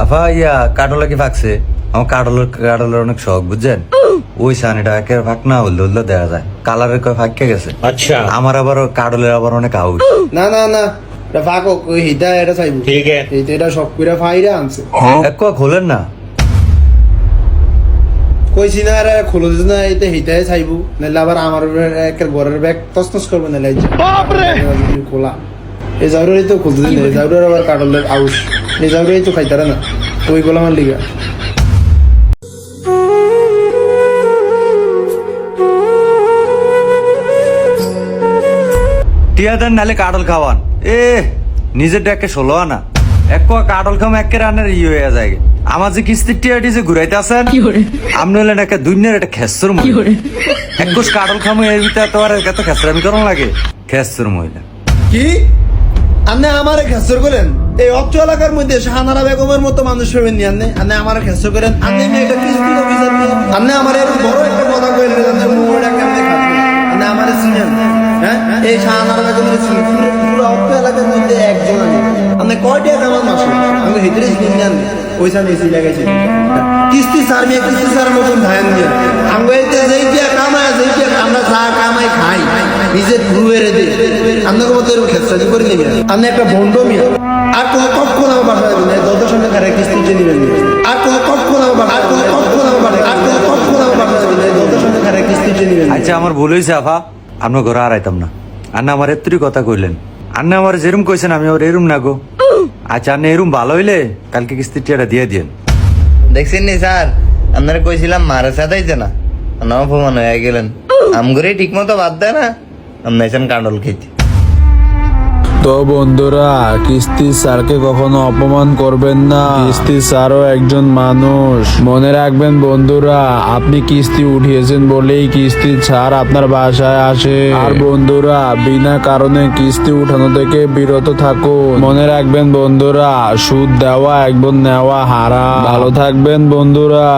আফা ইয়া কাটলা কি ফাঁকছে? আমার কাটলের অনেক শখ বুঝছেন। ওই সানিটা একে ফাঁক না হলে দেখা যায় কালারের কয় ফাঁকে গেছে। अच्छा আমার আবার কাটলের আবার অনেক আউশ। না না না, এটা ফাঁক ওই হিতা এটা চাইবো। ठीक है এটা সব কইরা ফাইরা আনছে। এক খোলেন না। কইছি না আরে খুলে দিস না, এটা হিতায় চাইবো নাহলে আবার আমার একের ঘরের ব্যাগ তসনস করবে না লাইজ। বাপ রে খোলা এই জাউরেই তো খুলতে দিন, এই জাউরের আবার কাটলের আউশ, এই জাউরেই তো খাইতারে না ওই গোলামার লিগা। টিয়া দেন নালে কাটল খাওয়ান। নিজের ডেকে 16 আনা এক কাটল খাম একে রানের হয়ে যায়। আমার যে কিস্তির টিয়াটি যে ঘুরাইতে আসেন আপনি হলেন একটা দুনিয়ার একটা খেসর মহিলা। এক কোষ কাটল খামো এর ভিতরে তো আর এত খেসরামি করন লাগে। খেসর মহিলা কি আপনি আমারে খেসর করেন? এই অত্র এলাকার মধ্যে শাহানারা বেগমের মতো মানুষ পাবেন নি আপনি? আপনি আমারে খেসর করেন? আপনি একটা কিস্তি অফিসার নিয়ে আপনি আমার এরকম বড় একটা কথা কইলেন, আপনি মোড়টা কেমনে খাচ্ছেন? আপনি আমারে চিনেন? হ্যাঁ, এই শাহানারা বেগমের চিনেন? পুরো অত্র এলাকার মধ্যে একজন আছে। আপনি কয়টা আমার মাসে আমি ভিতরে চিনেন জান ওইখানে এসে লাগাইছি কিস্তি স্যার মেয়ে কিস্তি স্যার মতন ধান দিয়ে আমি যেই দিয়ে কামায় যেই দিয়ে আমরা যা কামাই খাই নিজের ঘুরে দিই। আপনাকে মতো এরকম খেসাদি করে নেবেন আপনি একটা বন্ড মিয়া। আর কোনো কখন আমার বাসা যাবেন না, দরজার সঙ্গে খারাপ কিস্তি যে নেবেন। আর কোনো কখন আমার বাসা, আর কোনো কখন আমার বাসা, আর কোনো কখন আমার বাসা যাবেন না, দরজার সঙ্গে খারাপ কিস্তি যে নেবেন। আচ্ছা আমার ভুল হয়েছে আফা, আপনার ঘরে আর আইতাম না। আন্না আমার এত্রি কথা কইলেন, আন্না আমার যেরম কইছেন আমি ওর এরম না গো। আচ্ছা আন্না এরম ভালো হইলে কালকে কিস্তির টিয়াটা দিয়ে দিয়েন। দেখছেন নি স্যার, আপনারা কইছিলাম মারা সাদাইছে না, নাও অপমান হয়ে গেলেন। আমগরে ঠিক মতো বাদ দেয় না, আপনি এসেন কাঁডল খেতে। তো বন্ধুরা, কিস্তি স্যারকে কখনো অপমান করবেন না। কিস্তি স্যারও একজন মানুষ। মনে রাখবেন বন্ধুরা, আপনি কিস্তি উঠিয়েছেন বলেই কিস্তি স্যার আপনার বাসায় আসে। আর বন্ধুরা, বিনা কারণে কিস্তি উঠানো থেকে বিরত থাকুন। মনে রাখবেন বন্ধুরা, সুদ দেওয়া একবার নেওয়া হারাম। ভালো থাকবেন বন্ধুরা।